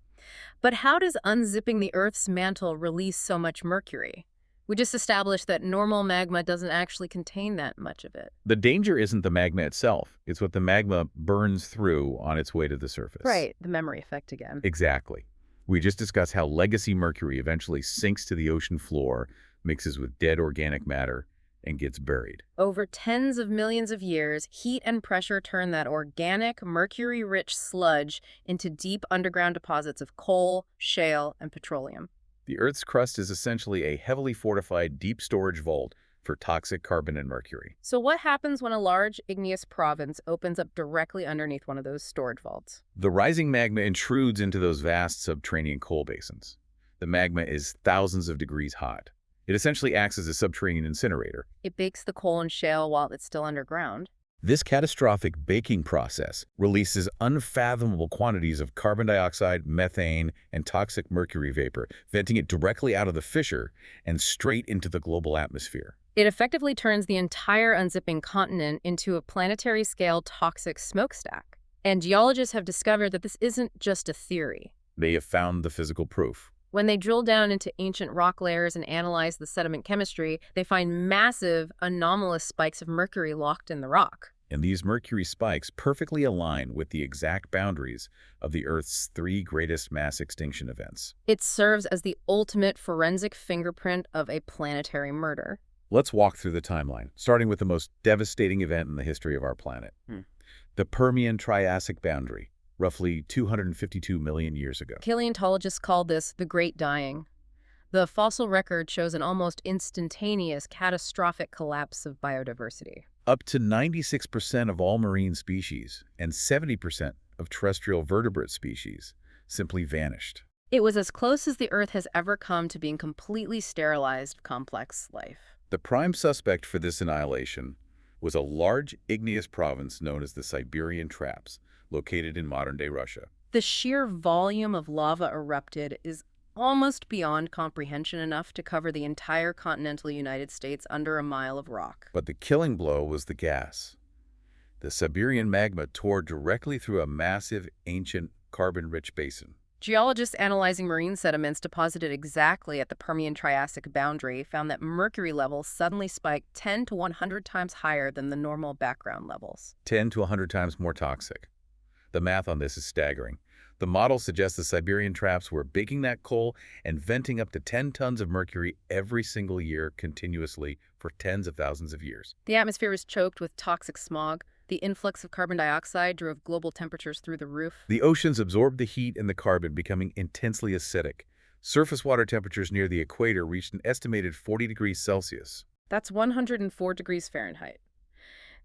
But how does unzipping the Earth's mantle release so much mercury? We just established that normal magma doesn't actually contain that much of it. The danger isn't the magma itself. It's what the magma burns through on its way to the surface. Right, the memory effect again. Exactly. We just discussed how legacy mercury eventually sinks to the ocean floor, mixes with dead organic matter, and gets buried. Over tens of millions of years, heat and pressure turn that organic, mercury-rich sludge into deep underground deposits of coal, shale, and petroleum. The Earth's crust is essentially a heavily fortified deep storage vault for toxic carbon and mercury. So what happens when a large igneous province opens up directly underneath one of those storage vaults? The rising magma intrudes into those vast subterranean coal basins. The magma is thousands of degrees hot. It essentially acts as a subterranean incinerator. It bakes the coal and shale while it's still underground. This catastrophic baking process releases unfathomable quantities of carbon dioxide, methane, and toxic mercury vapor, venting it directly out of the fissure and straight into the global atmosphere. It effectively turns the entire unzipping continent into a planetary-scale toxic smokestack. And geologists have discovered that this isn't just a theory. They have found the physical proof. When they drill down into ancient rock layers and analyze the sediment chemistry, they find massive, anomalous spikes of mercury locked in the rock. And these mercury spikes perfectly align with the exact boundaries of the Earth's 3 greatest mass extinction events. It serves as the ultimate forensic fingerprint of a planetary murder. Let's walk through the timeline, starting with the most devastating event in the history of our planet. The Permian-Triassic boundary, roughly 252 million years ago. Paleontologists call this the Great Dying. The fossil record shows an almost instantaneous, catastrophic collapse of biodiversity. Up to 96% of all marine species and 70% of terrestrial vertebrate species simply vanished. It was as close as the Earth has ever come to being completely sterilized of complex life. The prime suspect for this annihilation was a large igneous province known as the Siberian Traps, located in modern-day Russia. The sheer volume of lava erupted is almost beyond comprehension, enough to cover the entire continental United States under a mile of rock. But the killing blow was the gas. The Siberian magma tore directly through a massive, ancient, carbon-rich basin. Geologists analyzing marine sediments deposited exactly at the Permian-Triassic boundary found that mercury levels suddenly spiked 10 to 100 times higher than the normal background levels. 10 to 100 times more toxic. The math on this is staggering. The model suggests the Siberian Traps were baking that coal and venting up to 10 tons of mercury every single year continuously for tens of thousands of years. The atmosphere was choked with toxic smog. The influx of carbon dioxide drove global temperatures through the roof. The oceans absorbed the heat and the carbon, becoming intensely acidic. Surface water temperatures near the equator reached an estimated 40 degrees Celsius. That's 104 degrees Fahrenheit.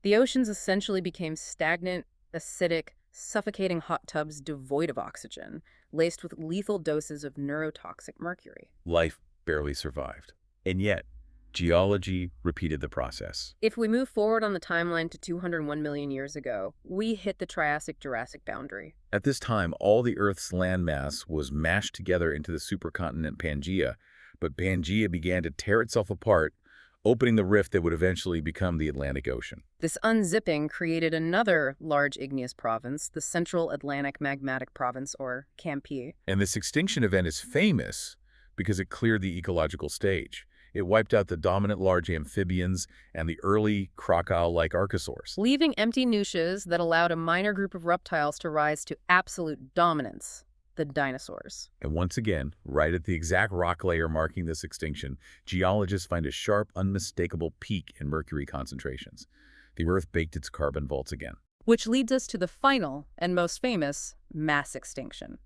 The oceans essentially became stagnant, acidic, suffocating hot tubs devoid of oxygen, laced with lethal doses of neurotoxic mercury. Life barely survived. And yet, Geology repeated the process. If we move forward on the timeline to 201 million years ago, we hit the Triassic-Jurassic boundary. At this time, all the Earth's landmass was mashed together into the supercontinent Pangaea, but Pangaea began to tear itself apart, opening the rift that would eventually become the Atlantic Ocean. This unzipping created another large igneous province, the Central Atlantic Magmatic Province, or CAMP. And this extinction event is famous because it cleared the ecological stage. It wiped out the dominant large amphibians and the early crocodile-like archosaurs. Leaving empty niches that allowed a minor group of reptiles to rise to absolute dominance, the dinosaurs. And once again, right at the exact rock layer marking this extinction, geologists find a sharp, unmistakable peak in mercury concentrations. The Earth baked its carbon vaults again. Which leads us to the final and most famous mass extinction,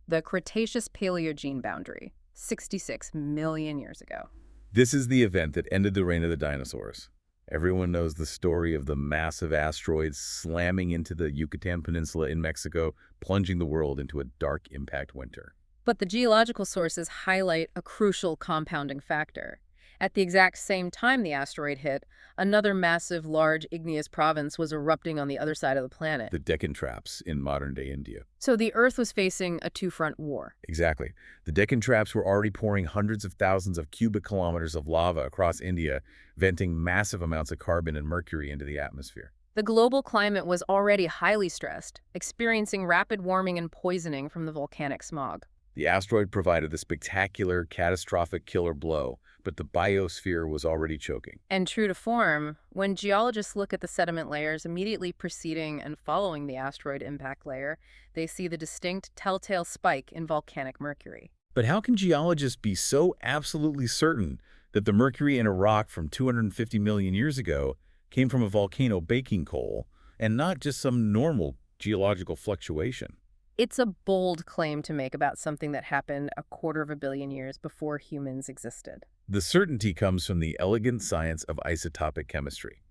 the Cretaceous-Paleogene boundary, 66 million years ago. This is the event that ended the reign of the dinosaurs. Everyone knows the story of the massive asteroids slamming into the Yucatan Peninsula in Mexico, plunging the world into a dark impact winter. But the geological sources highlight a crucial compounding factor. At the exact same time the asteroid hit, another massive, large igneous province was erupting on the other side of the planet. The Deccan Traps in modern-day India. So the Earth was facing a two-front war. Exactly. The Deccan Traps were already pouring hundreds of thousands of cubic kilometers of lava across India, venting massive amounts of carbon and mercury into the atmosphere. The global climate was already highly stressed, experiencing rapid warming and poisoning from the volcanic smog. The asteroid provided the spectacular, catastrophic killer blow, but the biosphere was already choking. And true to form, when geologists look at the sediment layers immediately preceding and following the asteroid impact layer, they see the distinct telltale spike in volcanic mercury. But how can geologists be so absolutely certain that the mercury in a rock from 250 million years ago came from a volcano baking coal and not just some normal geological fluctuation? It's a bold claim to make about something that happened 250 million years before humans existed. The certainty comes from the elegant science of isotopic chemistry.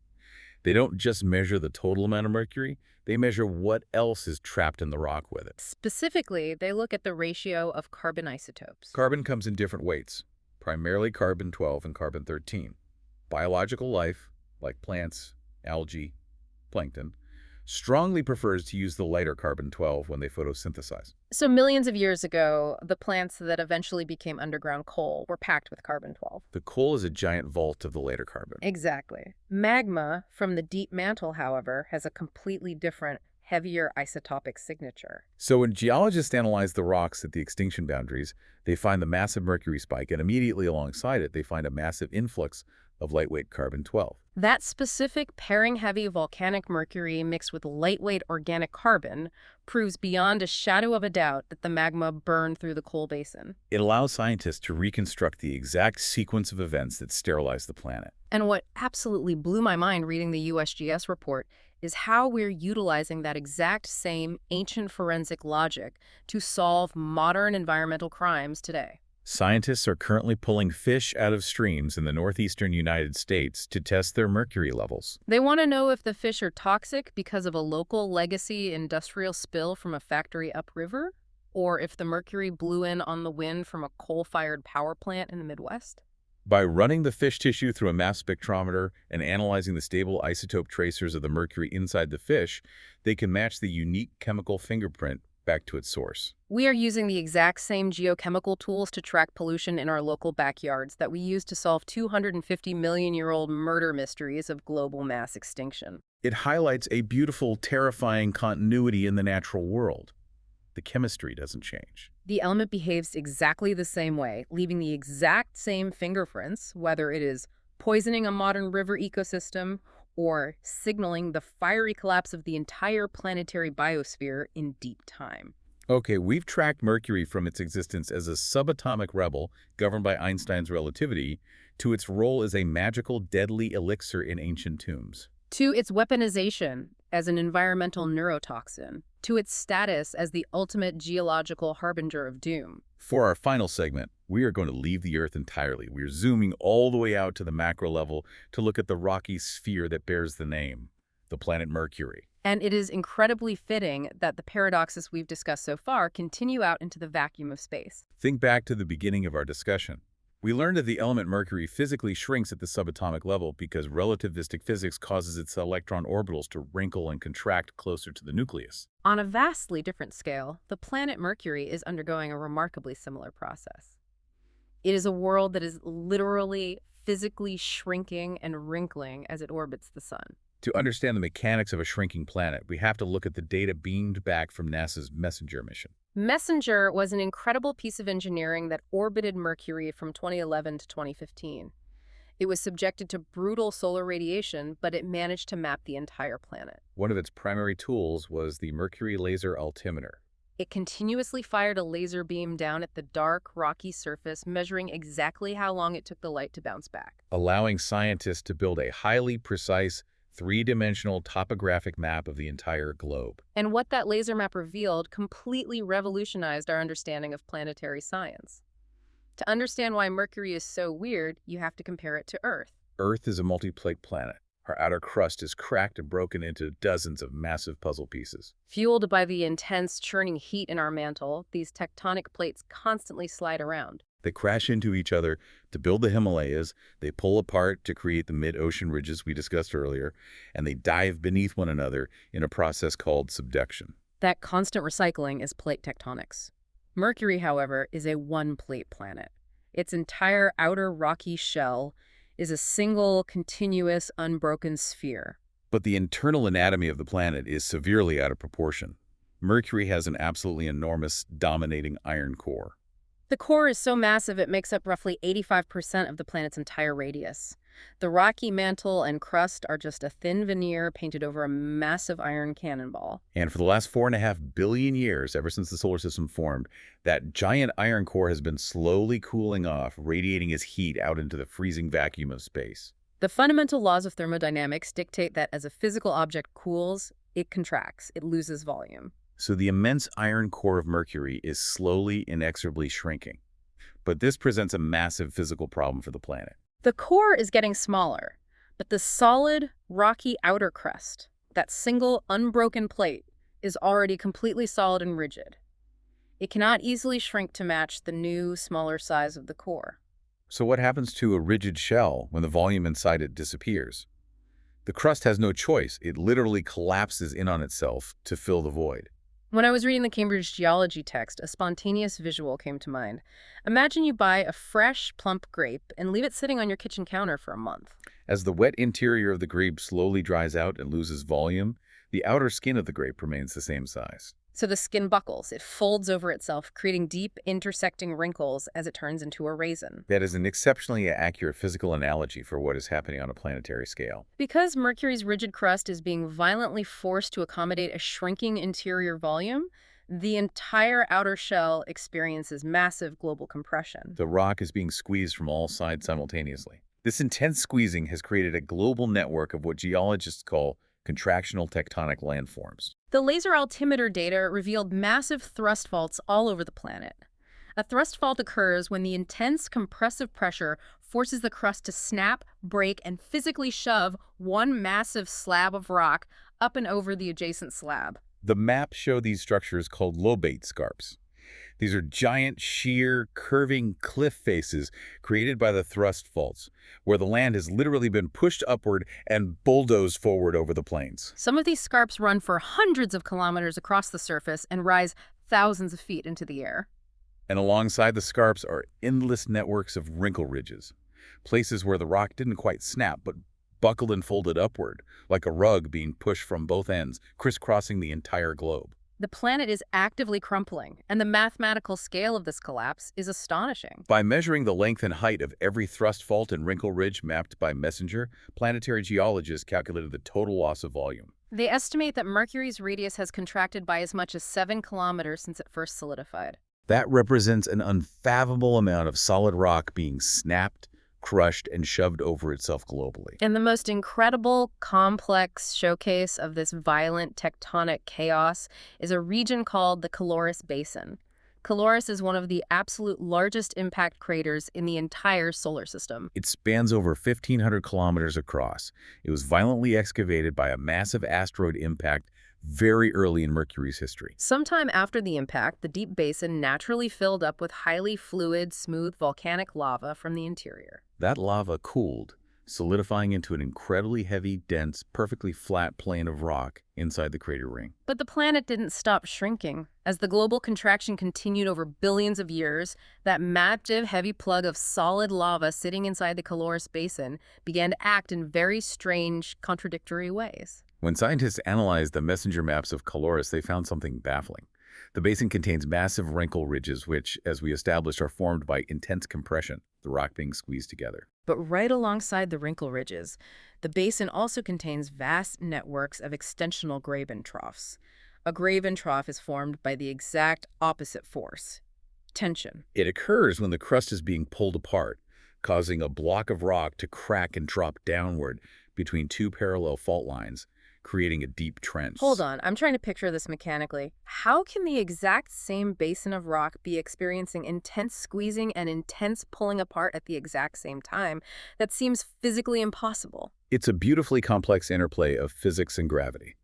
They don't just measure the total amount of mercury, they measure what else is trapped in the rock with it. Specifically, they look at the ratio of carbon isotopes. Carbon comes in different weights, primarily carbon-12 and carbon-13. Biological life, like plants, algae, plankton, strongly prefers to use the lighter carbon-12 when they photosynthesize. So millions of years ago, the plants that eventually became underground coal were packed with carbon-12. The coal is a giant vault of the later carbon. Exactly. Magma from the deep mantle, however, has a completely different, heavier isotopic signature. So when geologists analyze the rocks at the extinction boundaries, they find the massive mercury spike, and immediately alongside it, they find a massive influx of lightweight carbon-12. That specific pairing-heavy volcanic mercury mixed with lightweight organic carbon proves beyond a shadow of a doubt that the magma burned through the coal basin. It allows scientists to reconstruct the exact sequence of events that sterilized the planet. And what absolutely blew my mind reading the USGS report is how we're utilizing that exact same ancient forensic logic to solve modern environmental crimes today. Scientists are currently pulling fish out of streams in the northeastern United States to test their mercury levels. They want to know if the fish are toxic because of a local legacy industrial spill from a factory upriver, or if the mercury blew in on the wind from a coal-fired power plant in the Midwest. By running the fish tissue through a mass spectrometer and analyzing the stable isotope tracers of the mercury inside the fish, they can match the unique chemical fingerprint back to its source. We are using the exact same geochemical tools to track pollution in our local backyards that we use to solve 250-million-year-old murder mysteries of global mass extinction. It highlights a beautiful, terrifying continuity in the natural world. The chemistry doesn't change. The element behaves exactly the same way, leaving the exact same fingerprints, whether it is poisoning a modern river ecosystem or signaling the fiery collapse of the entire planetary biosphere in deep time. Okay, we've tracked Mercury from its existence as a subatomic rebel governed by Einstein's relativity to its role as a magical, deadly elixir in ancient tombs. To its weaponization as an environmental neurotoxin, to its status as the ultimate geological harbinger of doom. For our final segment, we are going to leave the Earth entirely. We are zooming all the way out to the macro level to look at the rocky sphere that bears the name, the planet Mercury. And it is incredibly fitting that the paradoxes we've discussed so far continue out into the vacuum of space. Think back to the beginning of our discussion. We learned that the element Mercury physically shrinks at the subatomic level because relativistic physics causes its electron orbitals to wrinkle and contract closer to the nucleus. On a vastly different scale, the planet Mercury is undergoing a remarkably similar process. It is a world that is literally physically shrinking and wrinkling as it orbits the sun. To understand the mechanics of a shrinking planet, we have to look at the data beamed back from NASA's Messenger mission. Messenger was an incredible piece of engineering that orbited Mercury from 2011 to 2015. It was subjected to brutal solar radiation, but it managed to map the entire planet. One of its primary tools was the Mercury Laser Altimeter. It continuously fired a laser beam down at the dark, rocky surface, measuring exactly how long it took the light to bounce back. Allowing scientists to build a highly precise, three-dimensional topographic map of the entire globe. And what that laser map revealed completely revolutionized our understanding of planetary science. To understand why Mercury is so weird, you have to compare it to Earth. Earth is a multi-plate planet. Our outer crust is cracked and broken into dozens of massive puzzle pieces. Fueled by the intense churning heat in our mantle, these tectonic plates constantly slide around. They crash into each other to build the Himalayas, they pull apart to create the mid-ocean ridges we discussed earlier, and they dive beneath one another in a process called subduction. That constant recycling is plate tectonics. Mercury, however, is a one-plate planet. Its entire outer rocky shell is a single, continuous, unbroken sphere. But the internal anatomy of the planet is severely out of proportion. Mercury has an absolutely enormous, dominating iron core. The core is so massive it makes up roughly 85% of the planet's entire radius. The rocky mantle and crust are just a thin veneer painted over a massive iron cannonball. And for the last 4.5 billion years, ever since the solar system formed, that giant iron core has been slowly cooling off, radiating its heat out into the freezing vacuum of space. The fundamental laws of thermodynamics dictate that as a physical object cools, it contracts, it loses volume. So the immense iron core of Mercury is slowly, inexorably shrinking. But this presents a massive physical problem for the planet. The core is getting smaller, but the solid, rocky outer crust, that single, unbroken plate, is already completely solid and rigid. It cannot easily shrink to match the new, smaller size of the core. So what happens to a rigid shell when the volume inside it disappears? The crust has no choice. It literally collapses in on itself to fill the void. When I was reading the Cambridge geology text, a spontaneous visual came to mind. Imagine you buy a fresh, plump grape and leave it sitting on your kitchen counter for a month. As the wet interior of the grape slowly dries out and loses volume, the outer skin of the grape remains the same size. So the skin buckles, it folds over itself, creating deep, intersecting wrinkles as it turns into a raisin. That is an exceptionally accurate physical analogy for what is happening on a planetary scale. Because Mercury's rigid crust is being violently forced to accommodate a shrinking interior volume, the entire outer shell experiences massive global compression. The rock is being squeezed from all sides simultaneously. This intense squeezing has created a global network of what geologists call contractional tectonic landforms. The laser altimeter data revealed massive thrust faults all over the planet. A thrust fault occurs when the intense compressive pressure forces the crust to snap, break, and physically shove one massive slab of rock up and over the adjacent slab. The maps show these structures called lobate scarps. These are giant, sheer, curving cliff faces created by the thrust faults, where the land has literally been pushed upward and bulldozed forward over the plains. Some of these scarps run for hundreds of kilometers across the surface and rise thousands of feet into the air. And alongside the scarps are endless networks of wrinkle ridges, places where the rock didn't quite snap, but buckled and folded upward, like a rug being pushed from both ends, crisscrossing the entire globe. The planet is actively crumpling, and the mathematical scale of this collapse is astonishing. By measuring the length and height of every thrust fault and wrinkle ridge mapped by Messenger, planetary geologists calculated the total loss of volume. They estimate that Mercury's radius has contracted by as much as 7 kilometers since it first solidified. That represents an unfathomable amount of solid rock being snapped, crushed, and shoved over itself globally. And the most incredible, complex showcase of this violent tectonic chaos is a region called the Caloris Basin. Caloris is one of the absolute largest impact craters in the entire solar system. It spans over 1,500 kilometers across. It was violently excavated by a massive asteroid impact very early in Mercury's history. Sometime after the impact, the deep basin naturally filled up with highly fluid, smooth volcanic lava from the interior. That lava cooled, solidifying into an incredibly heavy, dense, perfectly flat plain of rock inside the crater ring. But the planet didn't stop shrinking. As the global contraction continued over billions of years, that massive, heavy plug of solid lava sitting inside the Caloris Basin began to act in very strange, contradictory ways. When scientists analyzed the messenger maps of Caloris, they found something baffling. The basin contains massive wrinkle ridges which, as we established, are formed by intense compression, the rock being squeezed together. But right alongside the wrinkle ridges, the basin also contains vast networks of extensional graben troughs. A graben trough is formed by the exact opposite force, tension. It occurs when the crust is being pulled apart, causing a block of rock to crack and drop downward between two parallel fault lines, creating a deep trench. Hold on, I'm trying to picture this mechanically. How can the exact same basin of rock be experiencing intense squeezing and intense pulling apart at the exact same time? That seems physically impossible. It's a beautifully complex interplay of physics and gravity.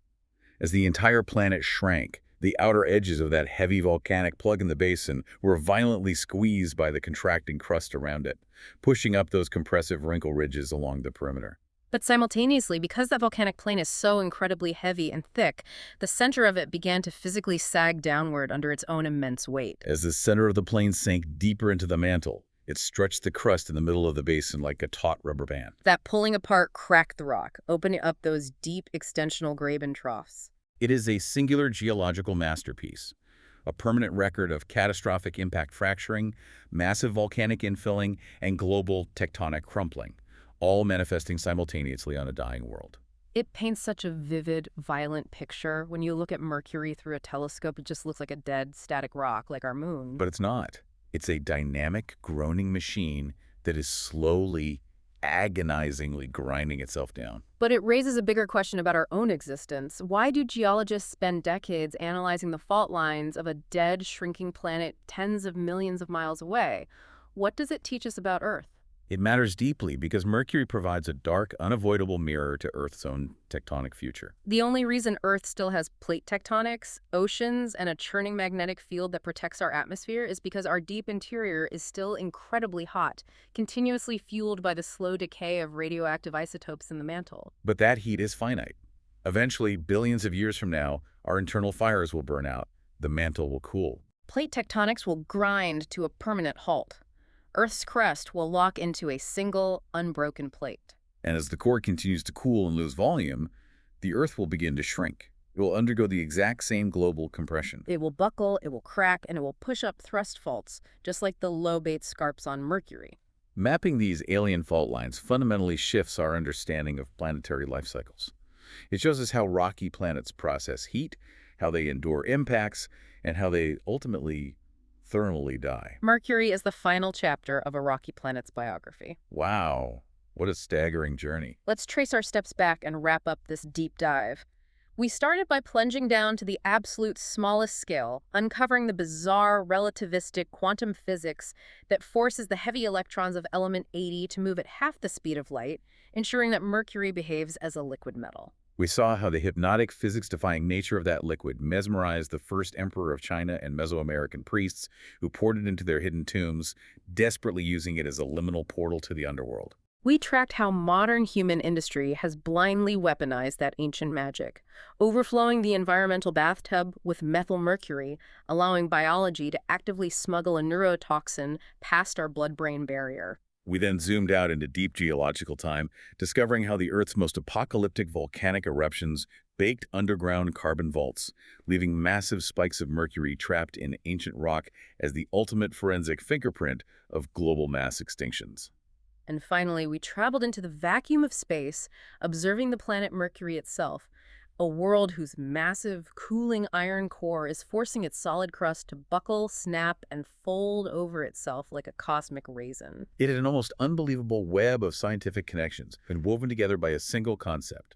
As the entire planet shrank, the outer edges of that heavy volcanic plug in the basin were violently squeezed by the contracting crust around it, pushing up those compressive wrinkle ridges along the perimeter. But simultaneously, because that volcanic plane is so incredibly heavy and thick, the center of it began to physically sag downward under its own immense weight. As the center of the plane sank deeper into the mantle, it stretched the crust in the middle of the basin like a taut rubber band. That pulling apart cracked the rock, opening up those deep extensional graben troughs. It is a singular geological masterpiece, a permanent record of catastrophic impact fracturing, massive volcanic infilling, and global tectonic crumpling, all manifesting simultaneously on a dying world. It paints such a vivid, violent picture. When you look at Mercury through a telescope, it just looks like a dead, static rock, like our moon. But it's not. It's a dynamic, groaning machine that is slowly, agonizingly grinding itself down. But it raises a bigger question about our own existence. Why do geologists spend decades analyzing the fault lines of a dead, shrinking planet tens of millions of miles away? What does it teach us about Earth? It matters deeply because Mercury provides a dark, unavoidable mirror to Earth's own tectonic future. The only reason Earth still has plate tectonics, oceans, and a churning magnetic field that protects our atmosphere is because our deep interior is still incredibly hot, continuously fueled by the slow decay of radioactive isotopes in the mantle. But that heat is finite. Eventually, billions of years from now, our internal fires will burn out. The mantle will cool. Plate tectonics will grind to a permanent halt. Earth's crust will lock into a single, unbroken plate. And as the core continues to cool and lose volume, the Earth will begin to shrink. It will undergo the exact same global compression. It will buckle, it will crack, and it will push up thrust faults, just like the lobate scarps on Mercury. Mapping these alien fault lines fundamentally shifts our understanding of planetary life cycles. It shows us how rocky planets process heat, how they endure impacts, and how they ultimately thermally die. Mercury is the final chapter of a rocky planet's biography. Wow, what a staggering journey. Let's trace our steps back and wrap up this deep dive. We started by plunging down to the absolute smallest scale, uncovering the bizarre relativistic quantum physics that forces the heavy electrons of element 80 to move at half the speed of light, ensuring that Mercury behaves as a liquid metal. We saw how the hypnotic, physics-defying nature of that liquid mesmerized the first emperor of China and Mesoamerican priests who poured it into their hidden tombs, desperately using it as a liminal portal to the underworld. We tracked how modern human industry has blindly weaponized that ancient magic, overflowing the environmental bathtub with methylmercury, allowing biology to actively smuggle a neurotoxin past our blood-brain barrier. We then zoomed out into deep geological time, discovering how the Earth's most apocalyptic volcanic eruptions baked underground carbon vaults, leaving massive spikes of mercury trapped in ancient rock as the ultimate forensic fingerprint of global mass extinctions. And finally, we traveled into the vacuum of space, observing the planet Mercury itself, a world whose massive, cooling iron core is forcing its solid crust to buckle, snap, and fold over itself like a cosmic raisin. It is an almost unbelievable web of scientific connections, been woven together by a single concept.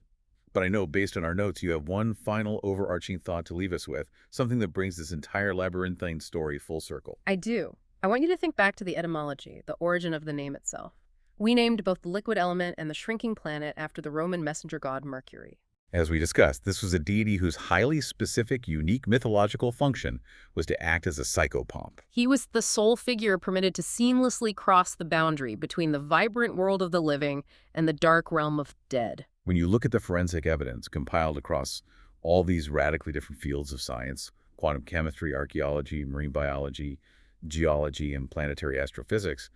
But I know, based on our notes, you have one final overarching thought to leave us with, something that brings this entire labyrinthine story full circle. I do. I want you to think back to the etymology, the origin of the name itself. We named both the liquid element and the shrinking planet after the Roman messenger god Mercury. As we discussed, this was a deity whose highly specific, unique mythological function was to act as a psychopomp. He was the sole figure permitted to seamlessly cross the boundary between the vibrant world of the living and the dark realm of dead. When you look at the forensic evidence compiled across all these radically different fields of science, quantum chemistry, archaeology, marine biology, geology, and planetary astrophysics,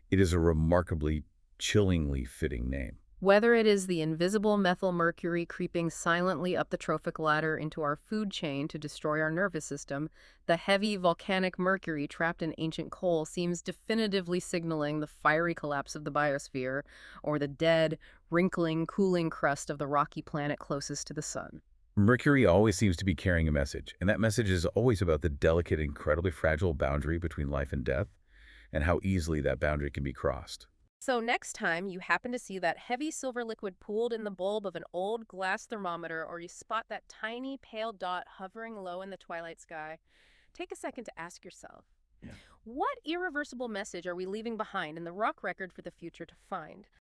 it is a remarkably, chillingly fitting name. Whether it is the invisible methylmercury creeping silently up the trophic ladder into our food chain to destroy our nervous system, the heavy volcanic mercury trapped in ancient coal seems definitively signaling the fiery collapse of the biosphere, or the dead, wrinkling, cooling crust of the rocky planet closest to the sun. Mercury always seems to be carrying a message, and that message is always about the delicate, incredibly fragile boundary between life and death, and how easily that boundary can be crossed. So next time you happen to see that heavy silver liquid pooled in the bulb of an old glass thermometer, or you spot that tiny pale dot hovering low in the twilight sky, take a second to ask yourself, Yeah. what irreversible message are we leaving behind in the rock record for the future to find?